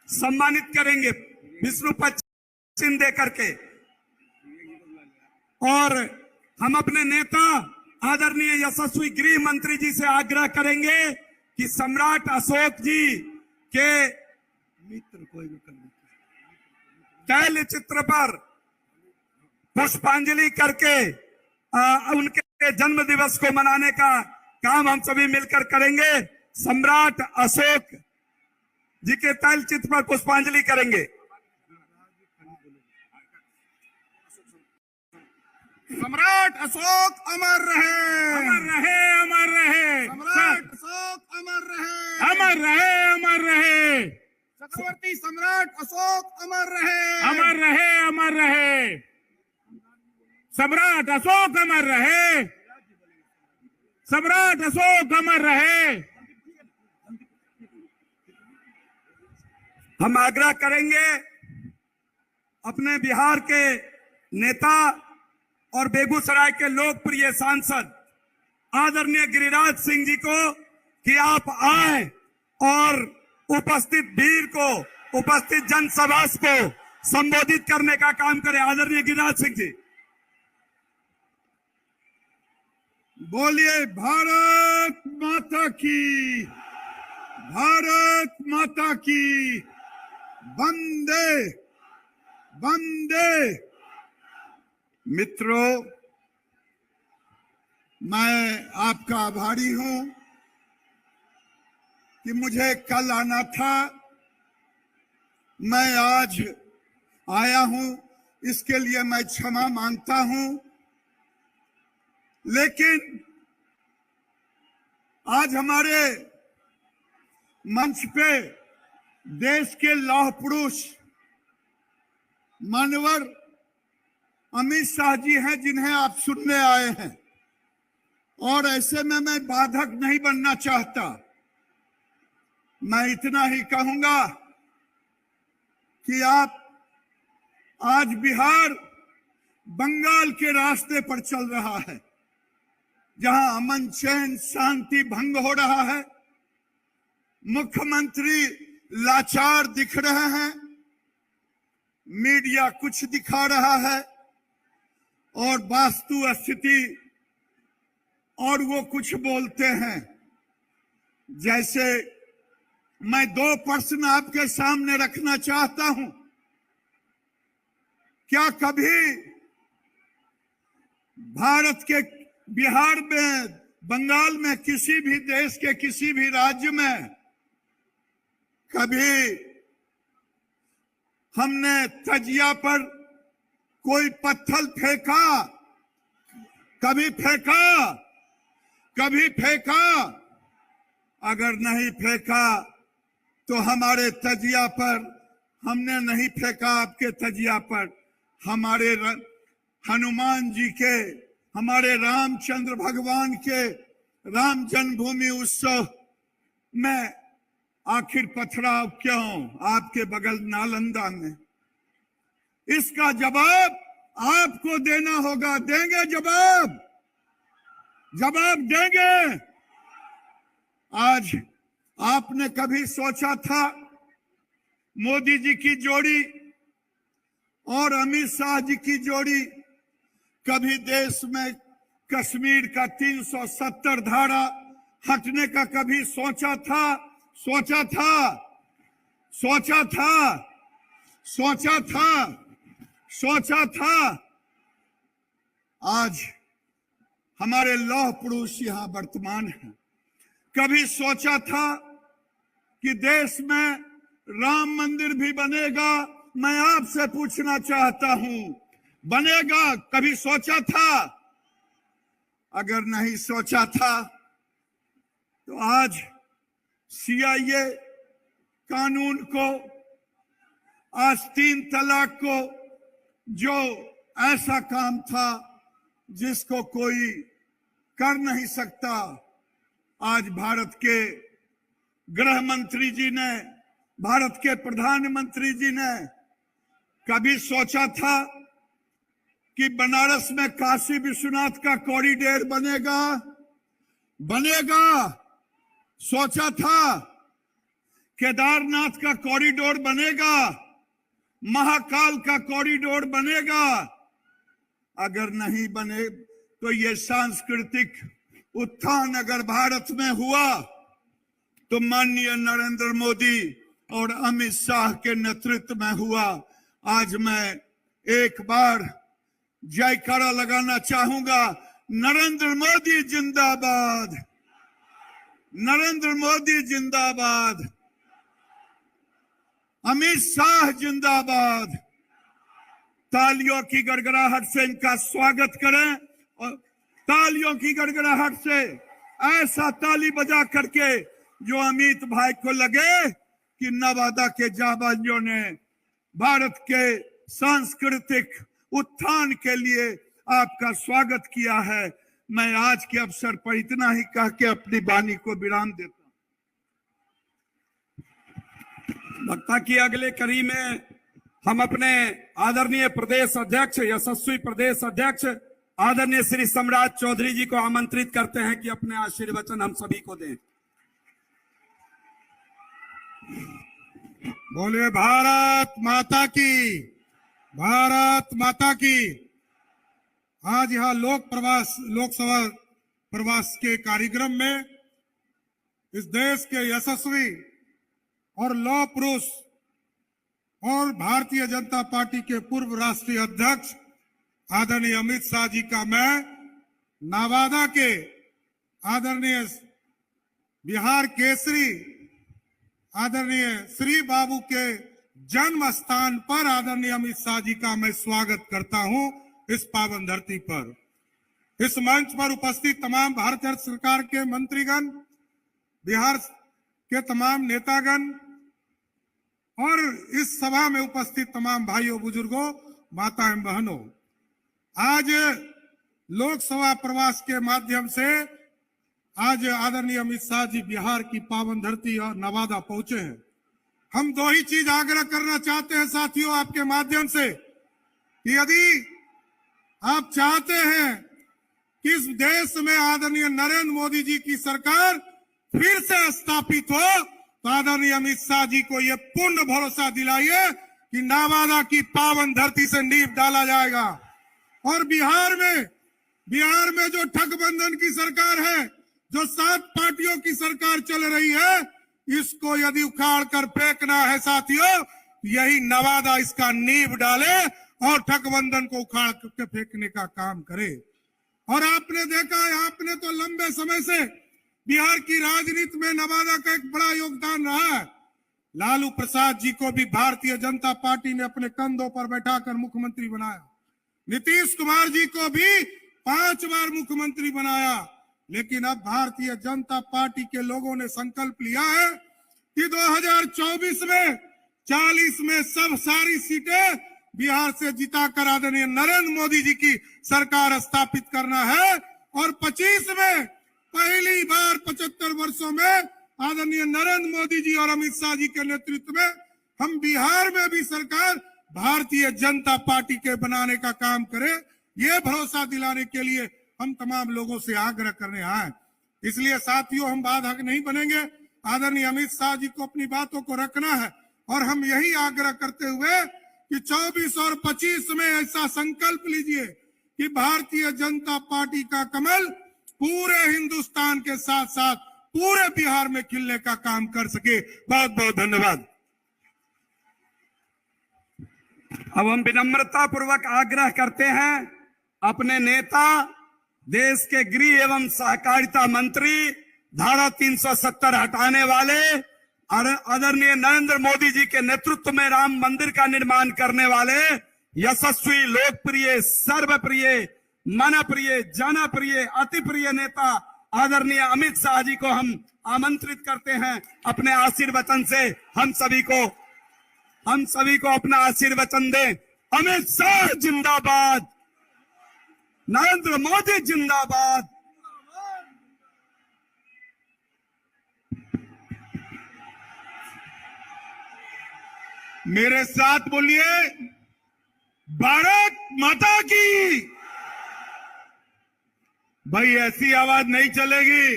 सम्मानित करेंगे विष्णु पश्चिम दे करके। और हम अपने नेता आदरणीय यशस्वी गृह मंत्री जी से आग्रह करेंगे कि सम्राट अशोक जी के मित्र तैल चित्र पर पुष्पांजलि करके उनके जन्म दिवस को मनाने का काम हम सभी मिलकर करेंगे। सम्राट अशोक जी के तैल चित्र पर पुष्पांजलि करेंगे। सम्राट अशोक अमर रहे, अमर रहे, अमर रहे। सम्राट अशोक अमर रहे, अमर रहे, अमर रहे। चक्रवर्ती सम्राट अशोक अमर रहे, अमर रहे, अमर रहे। सम्राट अशोक अमर रहे, सम्राट अशोक अमर रहे। हम आग्रह करेंगे अपने बिहार के नेता और बेगूसराय के लोकप्रिय सांसद आदरणीय गिरिराज सिंह जी को कि आप आए और उपस्थित भीड़ को, उपस्थित जनसभा को संबोधित करने का काम करें। आदरणीय गिरिराज सिंह जी बोलिए भारत माता की, भारत माता की, वंदे वंदे। मित्रों, मैं आपका आभारी हूं कि मुझे कल आना था, मैं आज आया हूं, इसके लिए मैं क्षमा मांगता हूं। लेकिन आज हमारे मंच पे देश के लौह पुरुष मानवर अमित शाह जी हैं, जिन्हें आप सुनने आए हैं, और ऐसे में मैं बाधक नहीं बनना चाहता। मैं इतना ही कहूंगा कि आप आज बिहार बंगाल के रास्ते पर चल रहा है, जहां अमन चैन शांति भंग हो रहा है, मुख्यमंत्री लाचार दिख रहे हैं, मीडिया कुछ दिखा रहा है और वास्तु स्थिति और वो कुछ बोलते हैं। जैसे मैं दो प्रश्न आपके सामने रखना चाहता हूं। क्या कभी भारत के बिहार में, बंगाल में, किसी भी देश के किसी भी राज्य में कभी हमने तजिया पर कोई पत्थर फेंका? कभी फेंका? कभी फेंका? अगर नहीं फेंका तो हमारे तजिया पर हमने नहीं फेंका, आपके तजिया पर हमारे हनुमान जी के, हमारे रामचंद्र भगवान के राम जन्मभूमि उत्सव में आखिर पथराव क्यों आपके बगल नालंदा में? इसका जवाब आपको देना होगा। देंगे जवाब? जवाब देंगे? आज आपने कभी सोचा था मोदी जी की जोड़ी और अमित शाह जी की जोड़ी कभी देश में कश्मीर का 370 धारा हटने का कभी सोचा था? सोचा था? सोचा था? सोचा था? सोचा था? आज हमारे लौह पुरुष यहां वर्तमान हैं। कभी सोचा था कि देश में राम मंदिर भी बनेगा? मैं आपसे पूछना चाहता हूं, बनेगा? कभी सोचा था? अगर नहीं सोचा था तो आज सीआईए कानून को, आज 3 तलाक को, जो ऐसा काम था जिसको कोई कर नहीं सकता, आज भारत के गृह मंत्री जी ने, भारत के प्रधानमंत्री जी ने कभी सोचा था कि बनारस में काशी विश्वनाथ का कॉरिडोर बनेगा? बनेगा? सोचा था केदारनाथ का कॉरिडोर बनेगा, महाकाल का कॉरिडोर बनेगा। अगर नहीं बने तो ये सांस्कृतिक उत्थान अगर भारत में हुआ तो माननीय नरेंद्र मोदी और अमित शाह के नेतृत्व में हुआ। आज मैं एक बार जयकारा लगाना चाहूंगा, नरेंद्र मोदी जिंदाबाद, नरेंद्र मोदी जिंदाबाद, अमित शाह जिंदाबाद। तालियों की गड़गड़ाहट से इनका स्वागत करें और तालियों की गड़गड़ाहट से ऐसा ताली बजा करके जो अमित भाई को लगे कि नवादा के जाबाजों ने भारत के सांस्कृतिक उत्थान के लिए आपका स्वागत किया है। मैं आज के अवसर पर इतना ही कह के अपनी वाणी को विराम देता हूं। वक्ता की अगले कड़ी में हम अपने आदरणीय प्रदेश अध्यक्ष, यशस्वी प्रदेश अध्यक्ष आदरणीय श्री सम्राट चौधरी जी को आमंत्रित करते हैं कि अपने आशीर्वचन हम सभी को दें। बोले भारत माता की, भारत माता की। आज यहाँ लोकसभा प्रवास के कार्यक्रम में इस देश के यशस्वी और लौह पुरुष और भारतीय जनता पार्टी के पूर्व राष्ट्रीय अध्यक्ष आदरणीय अमित शाह जी का मैं नवादा के आदरणीय बिहार केसरी आदरणीय श्री बाबू के जन्म स्थान पर आदरणीय अमित शाह जी का मैं स्वागत करता हूं इस पावन धरती पर। इस मंच पर उपस्थित तमाम भारत सरकार के मंत्रीगण, बिहार के तमाम नेतागण और इस सभा में उपस्थित तमाम भाइयों, बुजुर्गों, माता एवं बहनों, आज लोकसभा प्रवास के माध्यम से आज आदरणीय अमित शाह जी बिहार की पावन धरती और नवादा पहुंचे हैं। हम दो ही चीज आग्रह करना चाहते हैं साथियों आपके माध्यम से कि यदि आप चाहते हैं कि इस देश में आदरणीय नरेंद्र मोदी जी की सरकार फिर से स्थापित हो तो आदरणीय अमित शाह जी को यह पूर्ण भरोसा दिलाइए कि नवादा की पावन धरती से नींव डाला जाएगा। और बिहार में जो ठगबंधन की सरकार है, जो 7 पार्टियों की सरकार चल रही है, इसको यदि उखाड़ कर फेंकना है साथियों, यही नवादा इसका नींव डाले और ठगबंधन को उखाड़ के फेंकने का काम करे। और आपने देखा है, आपने तो लंबे समय से बिहार की राजनीति में नवादा का एक बड़ा योगदान रहा है। लालू प्रसाद जी को भी भारतीय जनता पार्टी ने अपने कंधों पर बैठाकर मुख्यमंत्री बनाया, नीतीश कुमार जी को भी 5 बार मुख्यमंत्री बनाया। लेकिन अब भारतीय जनता पार्टी के लोगों ने संकल्प लिया है कि 2024 में 40 में सब सारी सीटें बिहार से जिताकर आदरणीय नरेंद्र मोदी जी की सरकार स्थापित करना है। और 25 में पहली बार 75 वर्षों में आदरणीय नरेंद्र मोदी जी और अमित शाह जी के नेतृत्व में हम बिहार में भी सरकार भारतीय जनता पार्टी के बनाने का काम करें। ये भरोसा दिलाने के लिए हम तमाम लोगों से आग्रह करने आए। इसलिए साथियों, हम बाधक नहीं बनेंगे। आदरणीय अमित शाह जी को अपनी बातों को रखना है और हम यही आग्रह करते हुए कि 24 और 25 में ऐसा संकल्प लीजिए कि भारतीय जनता पार्टी का कमल पूरे हिंदुस्तान के साथ साथ पूरे बिहार में खिलने का काम कर सके। बहुत बहुत धन्यवाद। अब हम विनम्रता पूर्वक आग्रह करते हैं अपने नेता, देश के गृह एवं सहकारिता मंत्री, धारा 370 हटाने वाले आदरणीय नरेंद्र मोदी जी के नेतृत्व में राम मंदिर का निर्माण करने वाले यशस्वी, लोकप्रिय, सर्वप्रिय, मनप्रिय, जनप्रिय, अति प्रिय नेता आदरणीय अमित शाह जी को हम आमंत्रित करते हैं अपने आशीर्वचन से हम सभी को अपना आशीर्वचन दें। अमित शाह जिंदाबाद, नरेंद्र मोदी जिंदाबाद। मेरे साथ बोलिए, भारत माता की। भाई ऐसी आवाज नहीं चलेगी।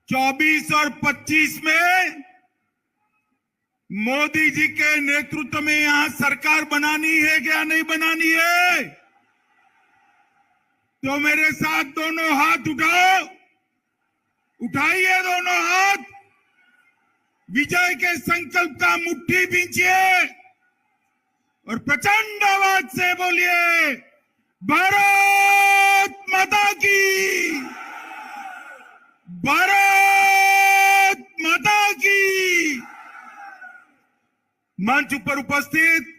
24 और 25 में मोदी जी के नेतृत्व में यहां सरकार बनानी है क्या नहीं बनानी है? तो मेरे साथ दोनों हाथ उठाओ, उठाइए दोनों हाथ, विजय के संकल्प का मुट्ठी बींचिए और प्रचंड आवाज से बोलिए, भारत माता की, भारत माता की। मंच पर उपस्थित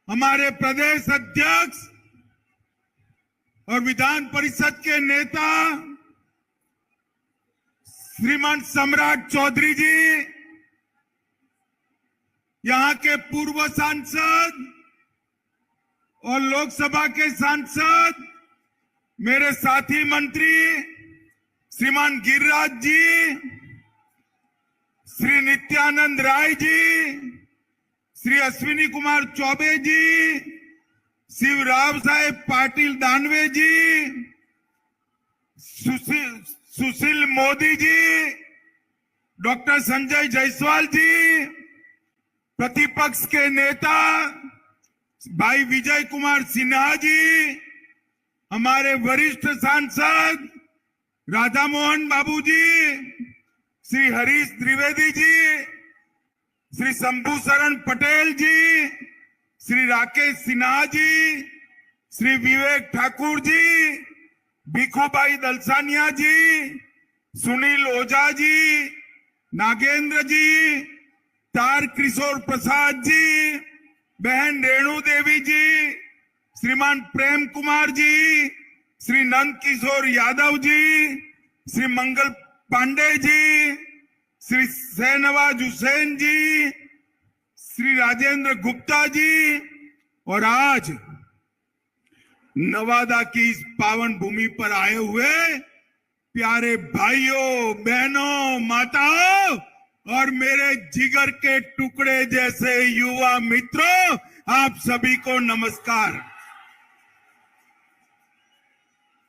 हमारे प्रदेश अध्यक्ष और विधान परिषद के नेता श्रीमान सम्राट चौधरी जी, यहां के पूर्व सांसद और लोकसभा के सांसद, मेरे साथी मंत्री श्रीमान गिरिराज जी, श्री नित्यानंद राय जी, श्री अश्विनी कुमार चौबे जी, शिवराव साहेब पाटिल दानवे जी, सुशील मोदी जी, डॉक्टर संजय जायसवाल जी, प्रतिपक्ष के नेता भाई विजय कुमार सिन्हा जी, हमारे वरिष्ठ सांसद राधा मोहन बाबू जी, श्री हरीश द्विवेदी जी, श्री शंभू शरण पटेल जी, श्री राकेश सिन्हा जी, श्री विवेक ठाकुर जी, भिखूभाई दलसानिया जी, सुनील ओझा जी, नागेंद्र जी, तार किशोर प्रसाद जी, बहन रेणु देवी जी, श्रीमान प्रेम कुमार जी, श्री नंद किशोर यादव जी, श्री मंगल पांडे जी, श्री शहनवाज हुसैन जी, श्री राजेंद्र गुप्ता जी, और आज नवादा की इस पावन भूमि पर आए हुए प्यारे भाइयों, बहनों, माताओं और मेरे जिगर के टुकड़े जैसे युवा मित्रों, आप सभी को नमस्कार।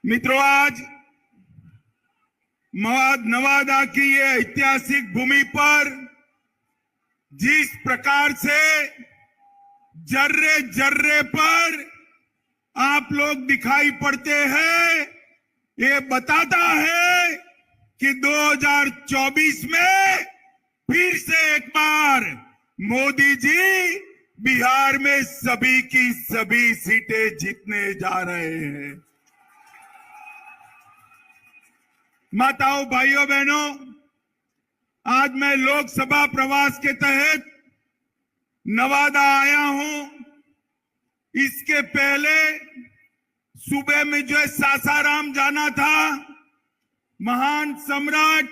मित्रों, आज नवादा की ये ऐतिहासिक भूमि पर जिस प्रकार से जर्रे जर्रे पर आप लोग दिखाई पड़ते हैं, ये बताता है कि 2024 में फिर से एक बार मोदी जी बिहार में सभी की सभी सीटें जीतने जा रहे हैं। माताओं, भाइयों, बहनों, आज मैं लोकसभा प्रवास के तहत नवादा आया हूं। इसके पहले सुबह में जो सासाराम जाना था, महान सम्राट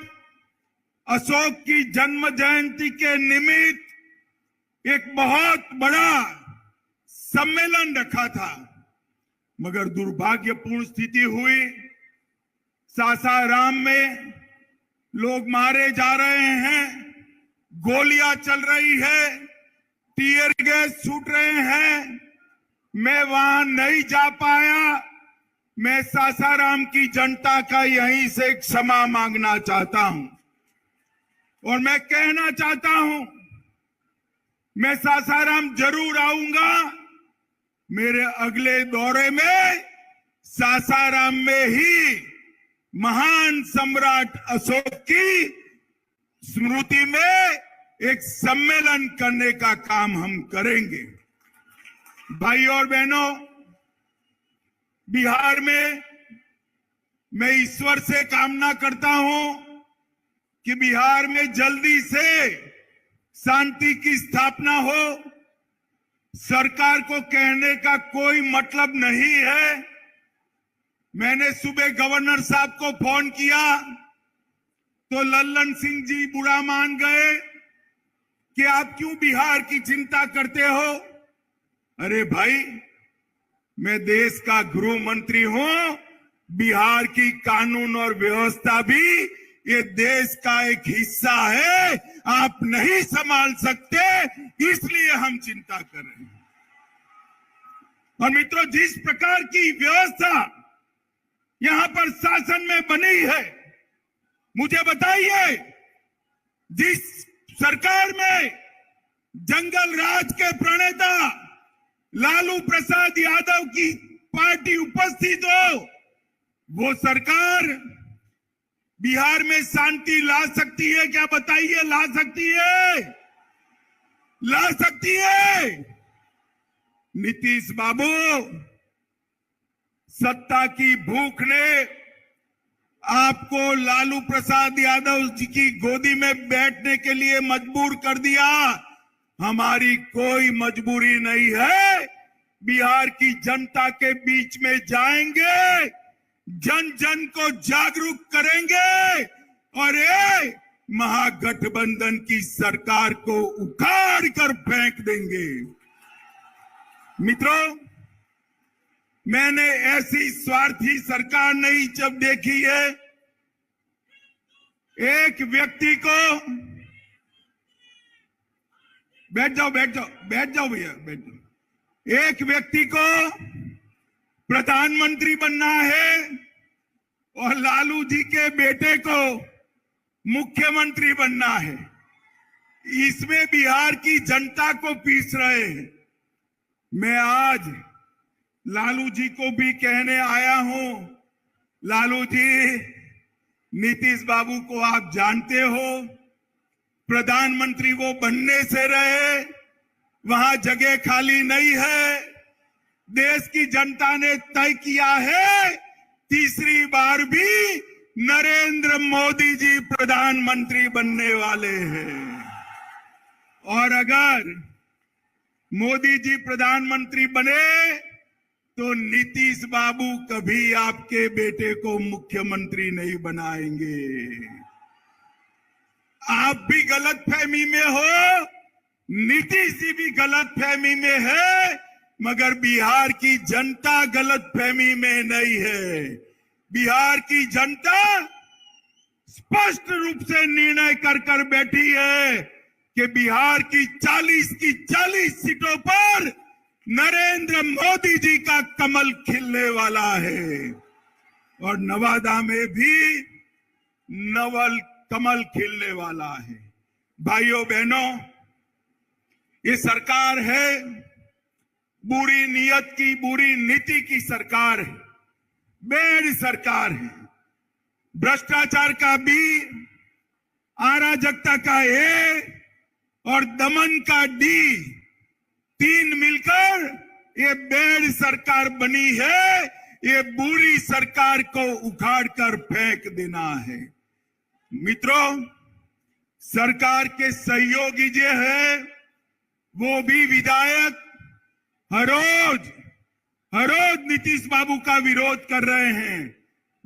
अशोक की जन्म जयंती के निमित्त एक बहुत बड़ा सम्मेलन रखा था, मगर दुर्भाग्यपूर्ण स्थिति हुई। सासाराम में लोग मारे जा रहे हैं, गोलियां चल रही है, टीयर गैस छूट रहे हैं। मैं वहां नहीं जा पाया। मैं सासाराम की जनता का यहीं से क्षमा मांगना चाहता हूं और मैं कहना चाहता हूं, मैं सासाराम जरूर आऊंगा। मेरे अगले दौरे में सासाराम में ही महान सम्राट अशोक की स्मृति में एक सम्मेलन करने का काम हम करेंगे। भाइयों और बहनों, बिहार में मैं ईश्वर से कामना करता हूं कि बिहार में जल्दी से शांति की स्थापना हो। सरकार को कहने का कोई मतलब नहीं है। मैंने सुबह गवर्नर साहब को फोन किया तो लल्लन सिंह जी बुरा मान गए कि आप क्यों बिहार की चिंता करते हो। अरे भाई, मैं देश का गृह मंत्री हूं। बिहार की कानून और व्यवस्था भी ये देश का एक हिस्सा है। आप नहीं संभाल सकते, इसलिए हम चिंता कर रहे हैं। और मित्रों, जिस प्रकार की व्यवस्था यहां पर शासन में बनी है, मुझे बताइए, जिस सरकार में जंगल राज के प्रणेता लालू प्रसाद यादव की पार्टी उपस्थित हो, वो सरकार बिहार में शांति ला सकती है क्या? बताइए, ला सकती है? ला सकती है? नीतीश बाबू, सत्ता की भूख ने आपको लालू प्रसाद यादव जी की गोदी में बैठने के लिए मजबूर कर दिया। हमारी कोई मजबूरी नहीं है। बिहार की जनता के बीच में जाएंगे, जन जन को जागरूक करेंगे और ये महागठबंधन की सरकार को उखाड़ कर फेंक देंगे। मित्रों, मैंने ऐसी स्वार्थी सरकार नहीं जब देखी है। एक व्यक्ति को, बैठ जाओ भैया, बैठ जाओ। एक व्यक्ति को प्रधानमंत्री बनना है और लालू जी के बेटे को मुख्यमंत्री बनना है। इसमें बिहार की जनता को पीस रहे हैं। मैं आज लालू जी को भी कहने आया हूं, लालू जी, नीतीश बाबू को आप जानते हो, प्रधानमंत्री वो बनने से रहे, वहां जगह खाली नहीं है। देश की जनता ने तय किया है, तीसरी बार भी नरेंद्र मोदी जी प्रधानमंत्री बनने वाले हैं। और अगर मोदी जी प्रधानमंत्री बने तो नीतीश बाबू कभी आपके बेटे को मुख्यमंत्री नहीं बनाएंगे। आप भी गलतफहमी में हो, नीतीश जी भी गलतफहमी में है, मगर बिहार की जनता गलतफहमी में नहीं है। बिहार की जनता स्पष्ट रूप से निर्णय कर बैठी है कि बिहार की 40 सीटों पर नरेंद्र मोदी जी का कमल खिलने वाला है और नवादा में भी नवल कमल खिलने वाला है। भाइयों बहनों, ये सरकार है बुरी नीयत की, बुरी नीति की सरकार है, बेड़ सरकार है। भ्रष्टाचार का बी, अराजकता का ए और दमन का डी, तीन मिलकर ये बेड़ सरकार बनी है। ये बुरी सरकार को उखाड़ कर फेंक देना है। मित्रों, सरकार के सहयोगी जो है वो भी विधायक हर रोज नीतीश बाबू का विरोध कर रहे हैं।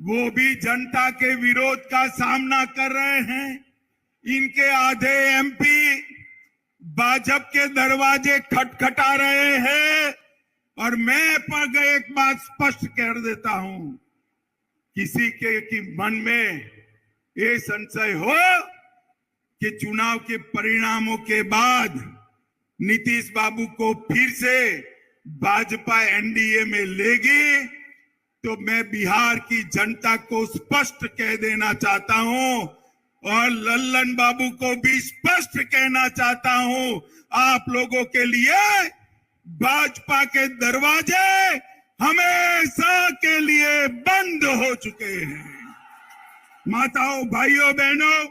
वो भी जनता के विरोध का सामना कर रहे हैं। इनके आधे एमपी भाजपा के दरवाजे खटखटा रहे हैं। और मैं पर एक बात स्पष्ट कर देता हूं, किसी के मन में ये संशय हो कि चुनाव के परिणामों के बाद नीतीश बाबू को फिर से भाजपा एनडीए में लेगी, तो मैं बिहार की जनता को स्पष्ट कह देना चाहता हूं और लल्लन बाबू को भी स्पष्ट कहना चाहता हूं, आप लोगों के लिए भाजपा के दरवाजे हमेशा के लिए बंद हो चुके हैं। माताओं, भाइयों, बहनों,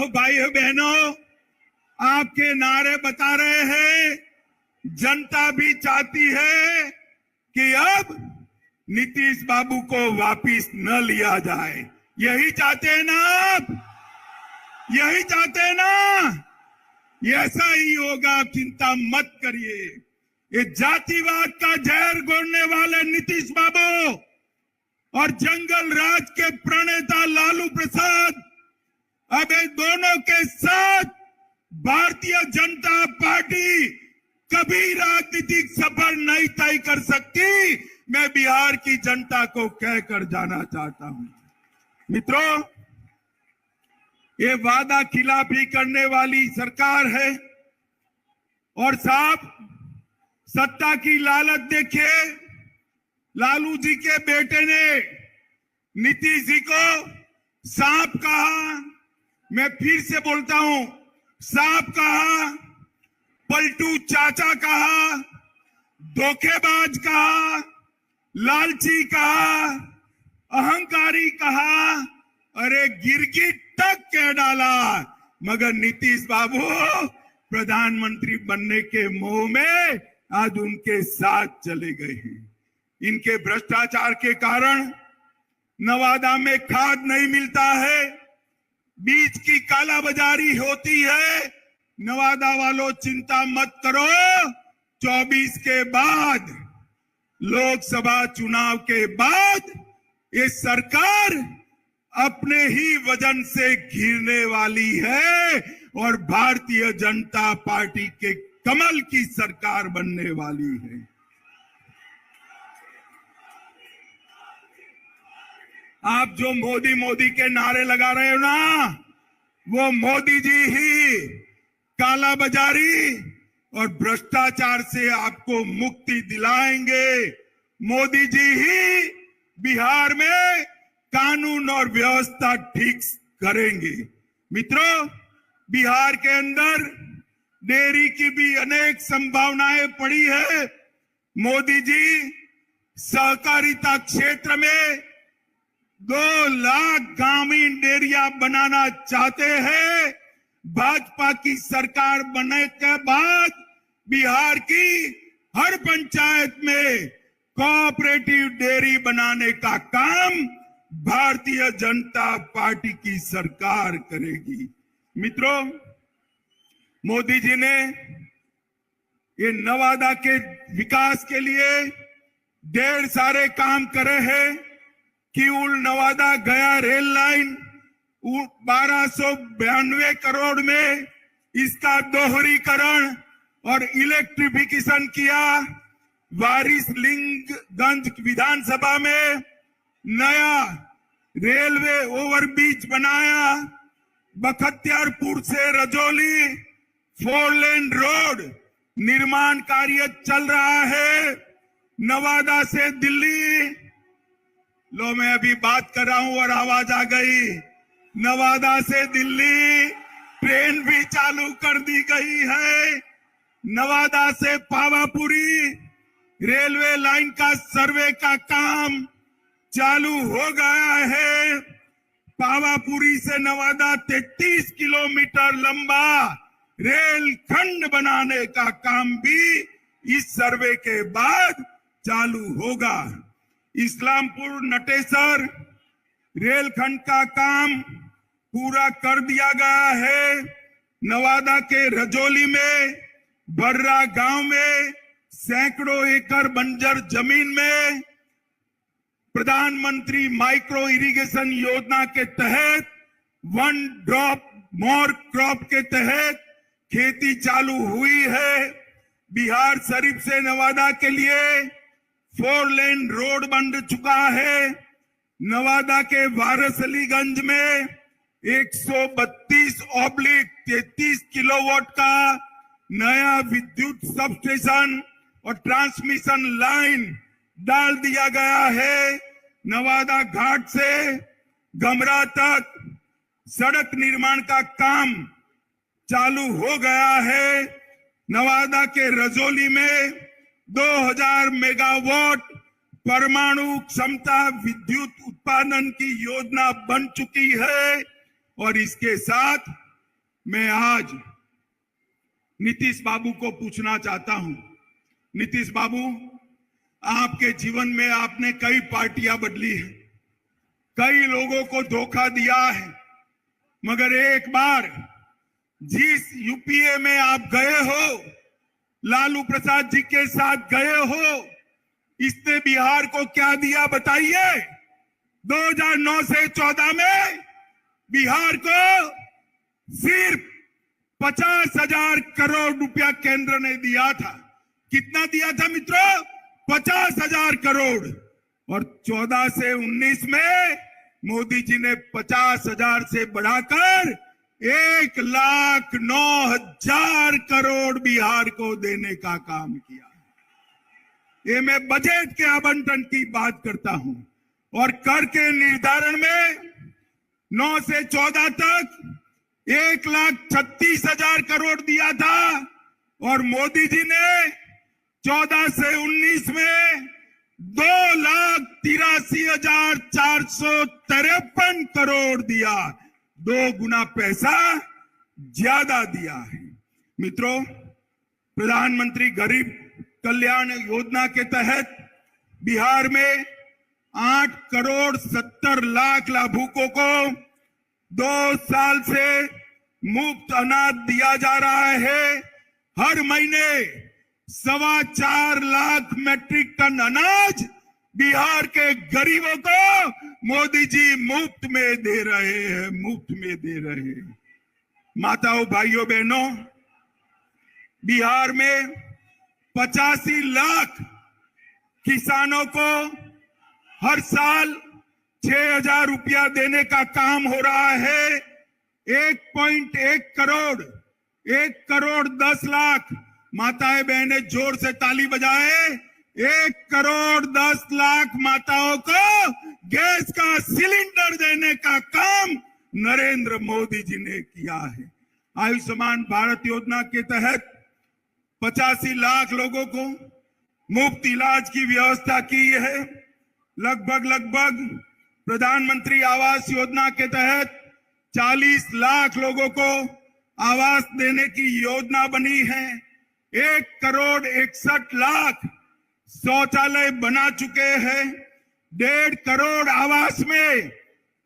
भाइयों बहनों, आपके नारे बता रहे हैं, जनता भी चाहती है कि अब नीतीश बाबू को वापिस न लिया जाए। यही चाहते हैं ना आप? यही चाहते हैं ना? ऐसा ही होगा, आप चिंता मत करिए। ये जातिवाद का जहर घोलने वाले नीतीश बाबू और जंगल राज के प्रणेता लालू प्रसाद अब इन दोनों के साथ भारतीय जनता पार्टी कभी राजनीतिक सफर नहीं तय कर सकती। मैं बिहार की जनता को कहकर जाना चाहता हूं। मित्रों, ये वादा खिलाफी करने वाली सरकार है और साहब, सत्ता की लालच देखिए, लालू जी के बेटे ने नीतीश जी को सांप कहा, मैं फिर से बोलता हूं, सांप कहा, पलटू चाचा कहा, धोखेबाज कहा, लालची कहा, अहंकारी कहा, अरे गिरगिट तक कह डाला। मगर नीतीश बाबू प्रधानमंत्री बनने के मोह में आज उनके साथ चले गए हैं। इनके भ्रष्टाचार के कारण नवादा में खाद नहीं मिलता है, बीज की कालाबाजारी होती है। नवादा वालों चिंता मत करो, 24 के बाद, लोकसभा चुनाव के बाद ये सरकार अपने ही वजन से घिरने वाली है और भारतीय जनता पार्टी के कमल की सरकार बनने वाली है। आप जो मोदी मोदी के नारे लगा रहे हो ना, वो मोदी जी ही काला बाजारी और भ्रष्टाचार से आपको मुक्ति दिलाएंगे। मोदी जी ही बिहार में कानून और व्यवस्था ठीक करेंगे। मित्रों, बिहार के अंदर डेयरी की भी अनेक संभावनाएं पड़ी है। मोदी जी सहकारिता क्षेत्र में 2 लाख ग्रामीण डेयरिया बनाना चाहते हैं। भाजपा की सरकार बनने के बाद बिहार की हर पंचायत में कोऑपरेटिव डेयरी बनाने का काम भारतीय जनता पार्टी की सरकार करेगी। मित्रों, मोदी जी ने ये नवादा के विकास के लिए ढेर सारे काम करे हैं। किऊल नवादा गया रेल लाइन 1292 करोड़ में इसका दोहरीकरण और इलेक्ट्रिफिकेशन किया। वारिसलिंगगंज विधानसभा में नया रेलवे ओवरब्रिज बनाया। बख्तियारपुर से रजौली 4 लेन रोड निर्माण कार्य चल रहा है। नवादा से दिल्ली, लो मैं अभी बात कर रहा हूं और आवाज आ गई, नवादा से दिल्ली ट्रेन भी चालू कर दी गई है। नवादा से पावापुरी रेलवे लाइन का सर्वे का काम चालू हो गया है। पावापुरी से नवादा 33 किलोमीटर लंबा रेल खंड बनाने का काम भी इस सर्वे के बाद चालू होगा। इस्लामपुर नटेसर रेलखंड का काम पूरा कर दिया गया है। नवादा के रजौली में बर्रा गांव में सैकड़ों एकड़ बंजर जमीन में प्रधानमंत्री माइक्रो इरिगेशन योजना के तहत 1 ड्रॉप मोर क्रॉप के तहत खेती चालू हुई है। बिहार शरीफ से नवादा के लिए 4 लेन रोड बन चुका है। नवादा के वारसलीगंज में 132/33 किलोवाट का नया विद्युत सबस्टेशन और ट्रांसमिशन लाइन डाल दिया गया है। नवादा घाट से गमरा तक सड़क निर्माण का काम चालू हो गया है। नवादा के रजौली में 2000 मेगावाट परमाणु क्षमता विद्युत उत्पादन की योजना बन चुकी है। और इसके साथ मैं आज नीतीश बाबू को पूछना चाहता हूं, नीतीश बाबू, आपके जीवन में आपने कई पार्टियां बदली है, कई लोगों को धोखा दिया है, मगर एक बार जिस यूपीए में आप गए हो, लालू प्रसाद जी के साथ गए हो, इसने बिहार को क्या दिया बताइए। 2009 से 14 में बिहार को सिर्फ 50,000 करोड़ रुपया केंद्र ने दिया था। कितना दिया था मित्रों? 50,000 करोड़। और 14 से 19 में मोदी जी ने 50,000 से बढ़ाकर 1,09,000 करोड़ बिहार को देने का काम किया। ये मैं बजट के आवंटन की बात करता हूं। और कर के निर्धारण में 9 से 14 तक 1,36,000 करोड़ दिया था और मोदी जी ने 14 से 19 में 2,83,453 करोड़ दिया। 2 गुना पैसा ज्यादा दिया है। मित्रों, प्रधानमंत्री गरीब कल्याण योजना के तहत बिहार में 8 करोड़ 70 लाख लाभुकों को 2 साल से मुफ्त अनाज दिया जा रहा है। हर महीने 4.25 लाख मैट्रिक टन अनाज बिहार के गरीबों को मोदी जी मुफ्त में दे रहे हैं, मुफ्त में दे रहे हैं। माताओं, भाइयों, बहनों, बिहार में 85 लाख किसानों को हर साल 6,000 रुपया देने का काम हो रहा है। 1.1 करोड़ 1,10 लाख, माताएं बहनें जोर से ताली बजाए, 1,10 लाख माताओं को गैस का सिलेंडर देने का काम नरेंद्र मोदी जी ने किया है। आयुष्मान भारत योजना के तहत 85 लाख लोगों को मुफ्त इलाज की व्यवस्था की है। लगभग प्रधानमंत्री आवास योजना के तहत 40 लाख लोगों को आवास देने की योजना बनी है। 1 करोड़ 61 लाख शौचालय बना चुके हैं। 1.5 करोड़ आवास में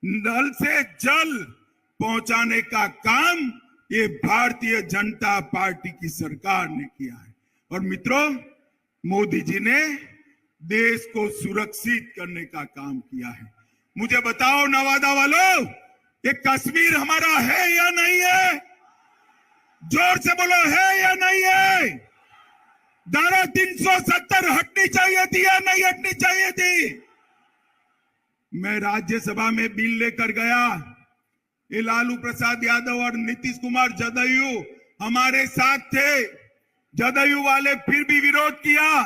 नल से जल पहुंचाने का काम ये भारतीय जनता पार्टी की सरकार ने किया है। और मित्रों, मोदी जी ने देश को सुरक्षित करने का काम किया है। मुझे बताओ नवादा वालों, ये कश्मीर हमारा है या नहीं है? जोर से बोलो, है या नहीं है? धारा 370 हटनी चाहिए थी या नहीं हटनी चाहिए थी? मैं राज्यसभा में बिल लेकर गया। ये लालू प्रसाद यादव और नीतीश कुमार जदयू हमारे साथ थे। जदयू वाले फिर भी विरोध किया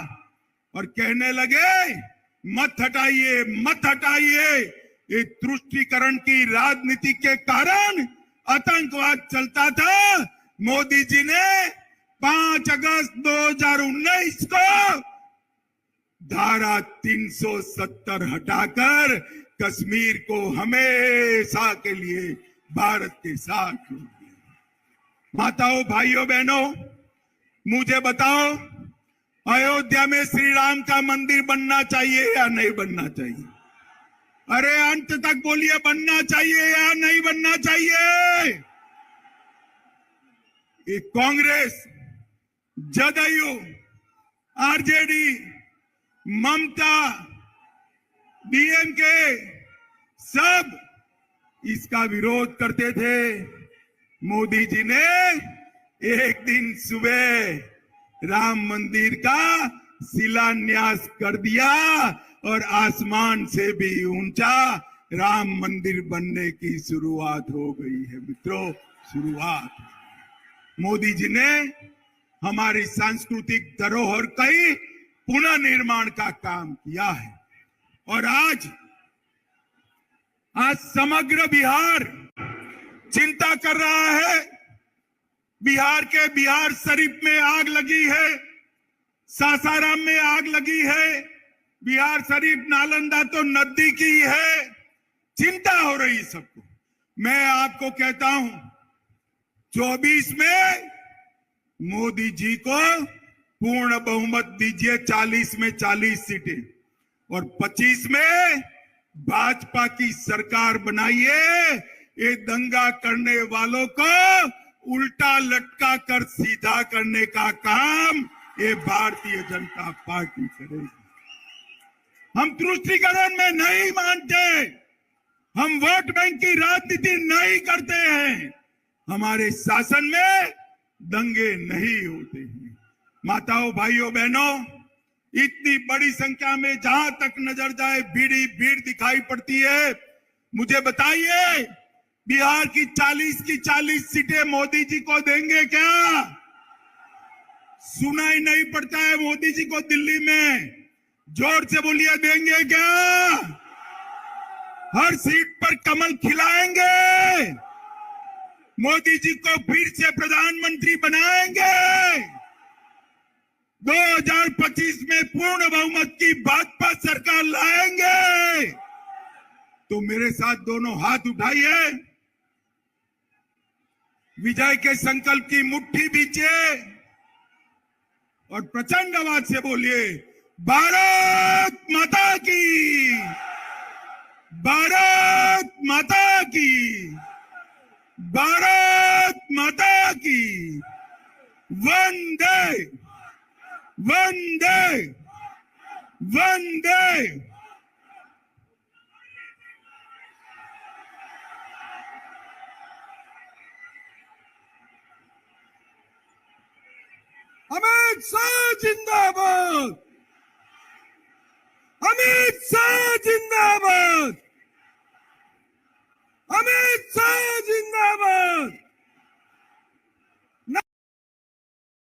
और कहने लगे मत हटाइए, मत हटाइए। ये तुष्टीकरण की राजनीति के कारण आतंकवाद चलता था। मोदी जी ने 5 अगस्त 2019 को धारा 370 हटाकर कश्मीर को हमेशा के लिए भारत के साथ जोड़ दिया। माताओं, भाइयों, बहनों, मुझे बताओ, अयोध्या में श्री राम का मंदिर बनना चाहिए या नहीं बनना चाहिए? अरे अंत तक बोलिए, बनना चाहिए या नहीं बनना चाहिए? ये कांग्रेस, जदयू, आरजेडी, ममता, डीएमके सब इसका विरोध करते थे। मोदी जी ने एक दिन सुबह राम मंदिर का शिलान्यास कर दिया और आसमान से भी ऊंचा राम मंदिर बनने की शुरुआत हो गई है। मित्रों, शुरुआत। मोदी जी ने हमारी सांस्कृतिक धरोहर का ही पुनर्निर्माण का काम किया है। और आज समग्र बिहार चिंता कर रहा है। बिहार के बिहार शरीफ में आग लगी है, सासाराम में आग लगी है। बिहार शरीफ नालंदा तो नजदीक ही है। चिंता हो रही सबको। मैं आपको कहता हूं, 24 में मोदी जी को पूर्ण बहुमत दीजिए, 40 में 40 सीटें, और 25 में भाजपा की सरकार बनाइए। ये दंगा करने वालों को उल्टा लटका कर सीधा करने का काम ये भारतीय जनता पार्टी करेगी। हम तुष्टीकरण में नहीं मानते, हम वोट बैंक की राजनीति नहीं करते हैं। हमारे शासन में दंगे नहीं होते हैं। माताओं, भाइयों, बहनों, इतनी बड़ी संख्या में जहां तक नजर जाए भीड़ ही भीड़ दिखाई पड़ती है। मुझे बताइए, बिहार की 40 सीटें मोदी जी को देंगे क्या? सुनाई नहीं पड़ता है मोदी जी को दिल्ली में? जोर से बोलिए, देंगे क्या? हर सीट पर कमल खिलाएंगे, मोदी जी को फिर से प्रधानमंत्री बनाएंगे, 2025 में पूर्ण बहुमत की भाजपा सरकार लाएंगे। तो मेरे साथ दोनों हाथ उठाइए, विजय के संकल्प की मुट्ठी बीचे और प्रचंड आवाज से बोलिए, भारत माता की, भारत माता की, भारत माता की, वंदे वंदे वंदे। अमित शाह जिंदाबाद, अमित शाह जिंदाबाद, अमित शाह